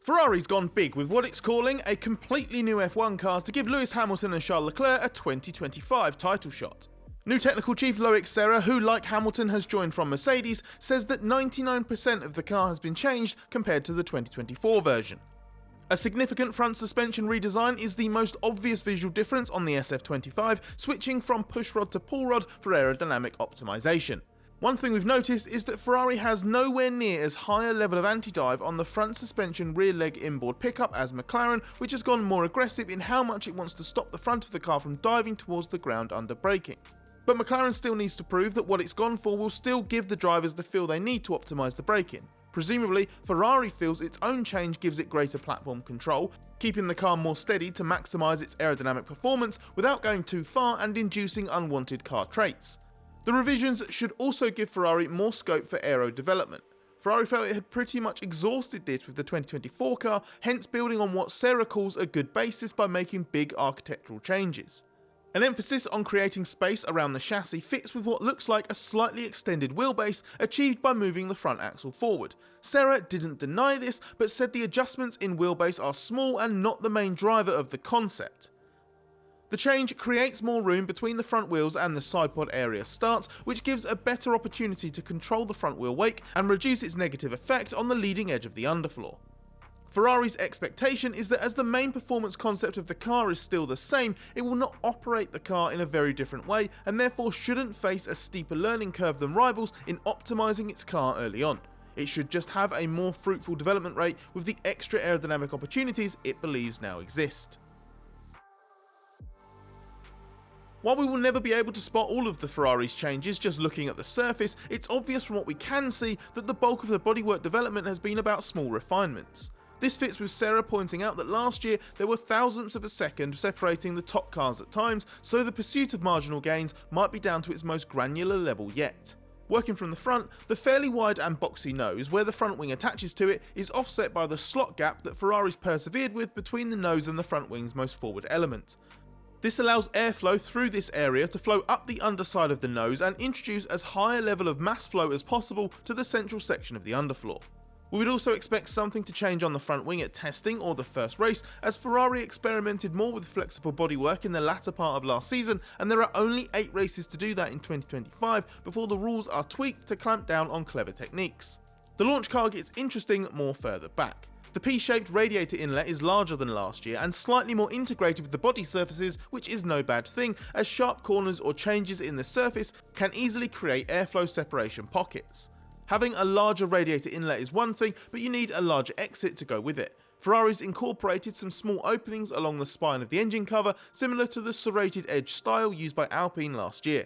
Ferrari's gone big with what it's calling a completely new F1 car to give Lewis Hamilton and Charles Leclerc a 2025 title shot. New technical chief Loic Serra, who like Hamilton has joined from Mercedes, says that 99% of the car has been changed compared to the 2024 version. A significant front suspension redesign is the most obvious visual difference on the SF-25, switching from pushrod to pull rod for aerodynamic optimization. One thing we've noticed is that Ferrari has nowhere near as high a level of anti-dive on the front suspension rear leg inboard pickup as McLaren, which has gone more aggressive in how much it wants to stop the front of the car from diving towards the ground under braking. But McLaren still needs to prove that what it's gone for will still give the drivers the feel they need to optimise the braking. Presumably, Ferrari feels its own change gives it greater platform control, keeping the car more steady to maximise its aerodynamic performance without going too far and inducing unwanted car traits. The revisions should also give Ferrari more scope for aero development. Ferrari felt it had pretty much exhausted this with the 2024 car, hence building on what Serra calls a good basis by making big architectural changes. An emphasis on creating space around the chassis fits with what looks like a slightly extended wheelbase achieved by moving the front axle forward. Serra didn't deny this, but said the adjustments in wheelbase are small and not the main driver of the concept. The change creates more room between the front wheels and the side pod area starts, which gives a better opportunity to control the front wheel wake and reduce its negative effect on the leading edge of the underfloor. Ferrari's expectation is that as the main performance concept of the car is still the same, it will not operate the car in a very different way and therefore shouldn't face a steeper learning curve than rivals in optimising its car early on. It should just have a more fruitful development rate with the extra aerodynamic opportunities it believes now exist. While we will never be able to spot all of the Ferrari's changes just looking at the surface, it's obvious from what we can see that the bulk of the bodywork development has been about small refinements. This fits with Serra pointing out that last year there were thousandths of a second separating the top cars at times, so the pursuit of marginal gains might be down to its most granular level yet. Working from the front, the fairly wide and boxy nose where the front wing attaches to it is offset by the slot gap that Ferrari's persevered with between the nose and the front wing's most forward element. This allows airflow through this area to flow up the underside of the nose and introduce as high a level of mass flow as possible to the central section of the underfloor. We would also expect something to change on the front wing at testing or the first race, as Ferrari experimented more with flexible bodywork in the latter part of last season, and there are only 8 races to do that in 2025 before the rules are tweaked to clamp down on clever techniques. The launch car gets interesting more further back. The P-shaped radiator inlet is larger than last year and slightly more integrated with the body surfaces, which is no bad thing, as sharp corners or changes in the surface can easily create airflow separation pockets. Having a larger radiator inlet is one thing, but you need a larger exit to go with it. Ferrari's incorporated some small openings along the spine of the engine cover, similar to the serrated edge style used by Alpine last year.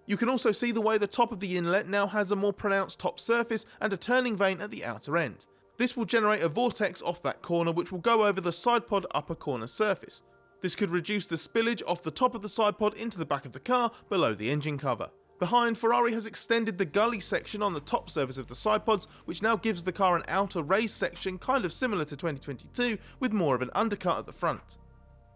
You can also see the way the top of the inlet now has a more pronounced top surface and a turning vane at the outer end. This will generate a vortex off that corner which will go over the side pod upper corner surface. This could reduce the spillage off the top of the side pod into the back of the car below the engine cover. Behind, Ferrari has extended the gully section on the top surface of the side pods, which now gives the car an outer raised section kind of similar to 2022 with more of an undercut at the front.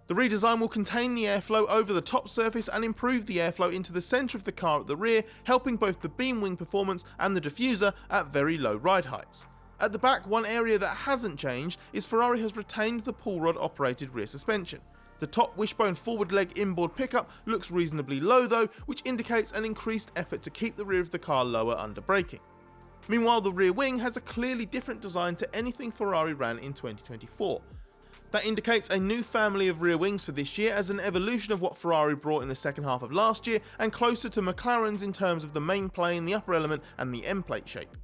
The redesign will contain the airflow over the top surface and improve the airflow into the centre of the car at the rear, helping both the beam wing performance and the diffuser at very low ride heights. At the back, one area that hasn't changed is Ferrari has retained the pull rod operated rear suspension. The top wishbone forward leg inboard pickup looks reasonably low though, which indicates an increased effort to keep the rear of the car lower under braking. Meanwhile, the rear wing has a clearly different design to anything Ferrari ran in 2024. That indicates a new family of rear wings for this year as an evolution of what Ferrari brought in the second half of last year and closer to McLaren's in terms of the main plane, the upper element and the end plate shape.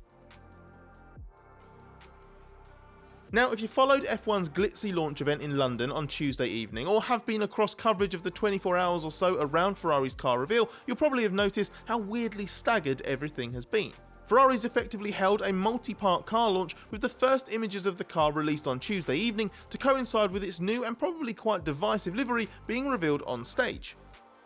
Now, if you followed F1's glitzy launch event in London on Tuesday evening, or have been across coverage of the 24 hours or so around Ferrari's car reveal, you'll probably have noticed how weirdly staggered everything has been. Ferrari's effectively held a multi-part car launch with the first images of the car released on Tuesday evening to coincide with its new and probably quite divisive livery being revealed on stage.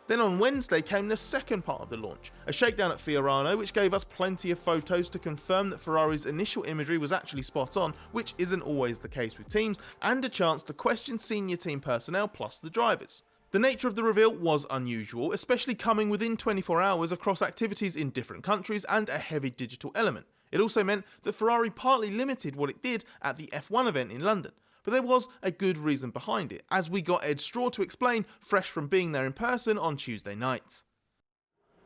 Then on Wednesday came the second part of the launch, a shakedown at Fiorano which gave us plenty of photos to confirm that Ferrari's initial imagery was actually spot on, which isn't always the case with teams, and a chance to question senior team personnel plus the drivers. The nature of the reveal was unusual, especially coming within 24 hours across activities in different countries and a heavy digital element. It also meant that Ferrari partly limited what it did at the F1 event in London, but there was a good reason behind it, as we got Ed Straw to explain, fresh from being there in person on Tuesday night.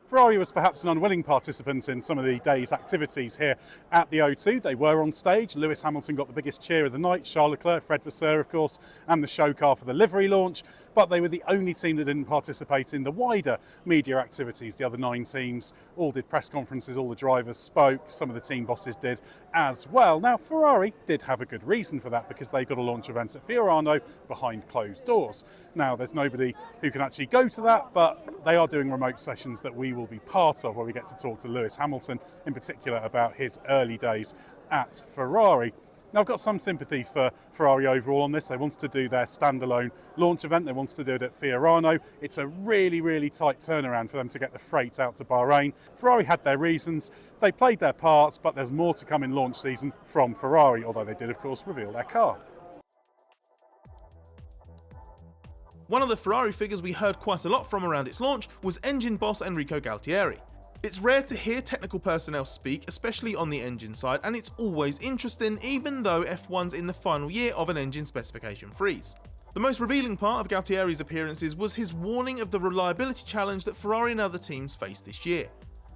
Ferrari was perhaps an unwilling participant in some of the day's activities here at the O2. They were on stage. Lewis Hamilton got the biggest cheer of the night, Charles Leclerc, Fred Vasseur of course, and the show car for the livery launch, but they were the only team that didn't participate in the wider media activities. The other 9 teams all did press conferences, all the drivers spoke, some of the team bosses did as well. Now Ferrari did have a good reason for that, because they got a launch event at Fiorano behind closed doors. Now there's nobody who can actually go to that, but they are doing remote sessions that we will be part of, where we get to talk to Lewis Hamilton in particular about his early days at Ferrari. Now I've got some sympathy for Ferrari overall on this. They wanted to do their standalone launch event, they wanted to do it at Fiorano. It's a really tight turnaround for them to get the freight out to Bahrain. Ferrari had their reasons, they played their parts, but there's more to come in launch season from Ferrari, although they did of course reveal their car. One of the Ferrari figures we heard quite a lot from around its launch was engine boss Enrico Galtieri. It's rare to hear technical personnel speak, especially on the engine side, and it's always interesting even though F1's in the final year of an engine specification freeze. The most revealing part of Galtieri's appearances was his warning of the reliability challenge that Ferrari and other teams face this year.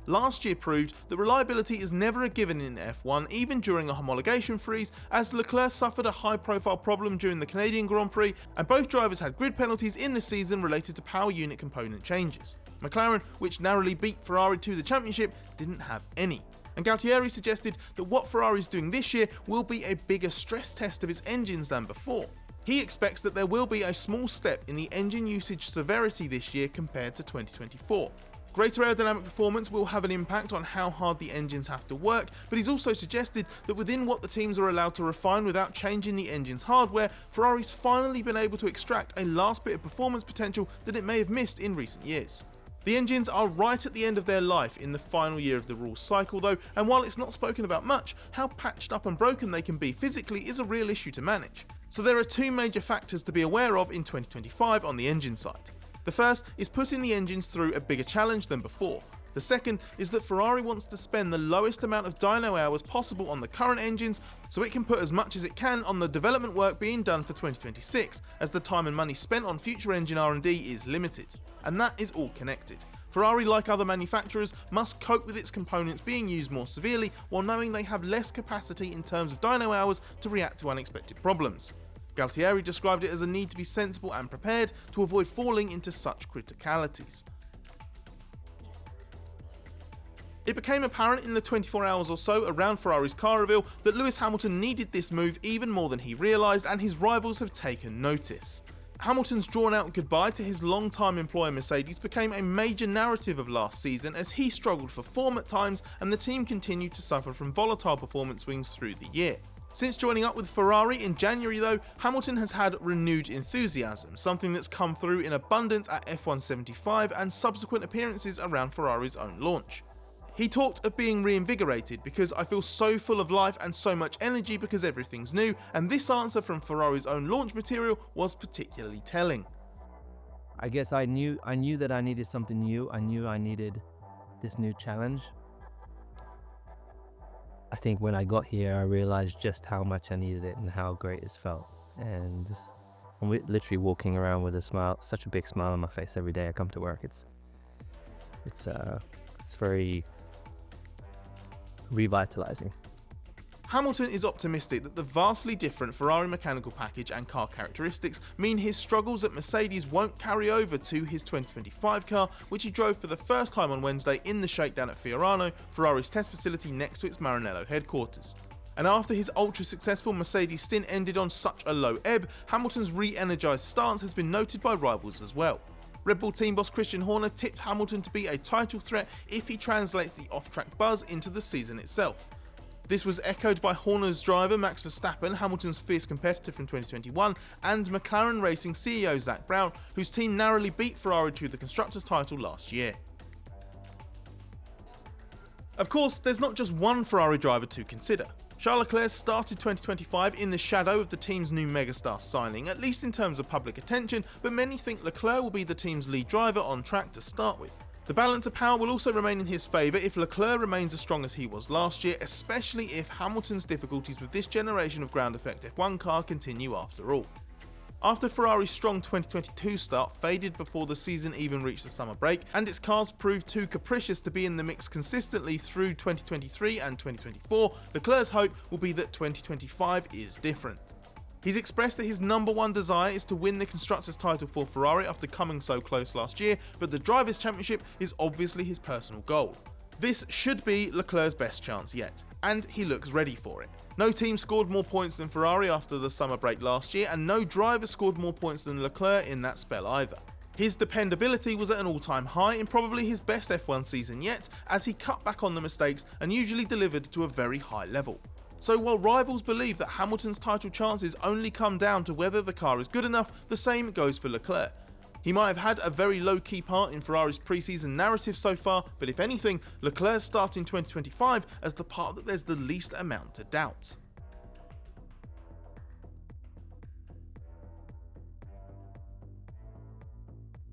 Last year proved that reliability is never a given in F1, even during a homologation freeze, as Leclerc suffered a high-profile problem during the Canadian Grand Prix, and both drivers had grid penalties in the season related to power unit component changes. McLaren, which narrowly beat Ferrari to the championship, didn't have any. And Galtieri suggested that what Ferrari is doing this year will be a bigger stress test of its engines than before. He expects that there will be a small step in the engine usage severity this year compared to 2024. Greater aerodynamic performance will have an impact on how hard the engines have to work, but he's also suggested that within what the teams are allowed to refine without changing the engine's hardware, Ferrari's finally been able to extract a last bit of performance potential that it may have missed in recent years. The engines are right at the end of their life in the final year of the rules cycle though, and while it's not spoken about much, how patched up and broken they can be physically is a real issue to manage. So there are 2 major factors to be aware of in 2025 on the engine side. The first is putting the engines through a bigger challenge than before. The second is that Ferrari wants to spend the lowest amount of dyno hours possible on the current engines so it can put as much as it can on the development work being done for 2026, as the time and money spent on future engine R&D is limited. And that is all connected. Ferrari, like other manufacturers, must cope with its components being used more severely while knowing they have less capacity in terms of dyno hours to react to unexpected problems. Galtieri described it as a need to be sensible and prepared to avoid falling into such criticalities. It became apparent in the 24 hours or so around Ferrari's car reveal that Lewis Hamilton needed this move even more than he realised, and his rivals have taken notice. Hamilton's drawn-out goodbye to his long-time employer Mercedes became a major narrative of last season, as he struggled for form at times and the team continued to suffer from volatile performance swings through the year. Since joining up with Ferrari in January though, Hamilton has had renewed enthusiasm, something that's come through in abundance at F1-75 and subsequent appearances around Ferrari's own launch. He talked of being reinvigorated because I feel so full of life and so much energy because everything's new, and this answer from Ferrari's own launch material was particularly telling. I guess I knew that I needed something new. I knew I needed this new challenge. I think when I got here, I realized just how much I needed it and how great it felt. And I'm literally walking around with a smile, such a big smile on my face every day I come to work. It's very revitalizing. Hamilton is optimistic that the vastly different Ferrari mechanical package and car characteristics mean his struggles at Mercedes won't carry over to his 2025 car, which he drove for the first time on Wednesday in the shakedown at Fiorano, Ferrari's test facility next to its Maranello headquarters. And after his ultra-successful Mercedes stint ended on such a low ebb, Hamilton's re-energised stance has been noted by rivals as well. Red Bull team boss Christian Horner tipped Hamilton to be a title threat if he translates the off-track buzz into the season itself. This was echoed by Horner's driver Max Verstappen, Hamilton's fierce competitor from 2021, and McLaren Racing CEO Zak Brown, whose team narrowly beat Ferrari to the Constructors' title last year. Of course, there's not just one Ferrari driver to consider. Charles Leclerc started 2025 in the shadow of the team's new megastar signing, at least in terms of public attention, but many think Leclerc will be the team's lead driver on track to start with. The balance of power will also remain in his favour if Leclerc remains as strong as he was last year, especially if Hamilton's difficulties with this generation of ground effect F1 car continue after all. After Ferrari's strong 2022 start faded before the season even reached the summer break, and its cars proved too capricious to be in the mix consistently through 2023 and 2024, Leclerc's hope will be that 2025 is different. He's expressed that his number one desire is to win the Constructors' title for Ferrari after coming so close last year, but the Drivers' Championship is obviously his personal goal. This should be Leclerc's best chance yet, and he looks ready for it. No team scored more points than Ferrari after the summer break last year, and no driver scored more points than Leclerc in that spell either. His dependability was at an all-time high in probably his best F1 season yet, as he cut back on the mistakes and usually delivered to a very high level. So while rivals believe that Hamilton's title chances only come down to whether the car is good enough, the same goes for Leclerc. He might have had a very low-key part in Ferrari's pre-season narrative so far, but if anything, Leclerc's starting 2025 as the part that there's the least amount to doubt.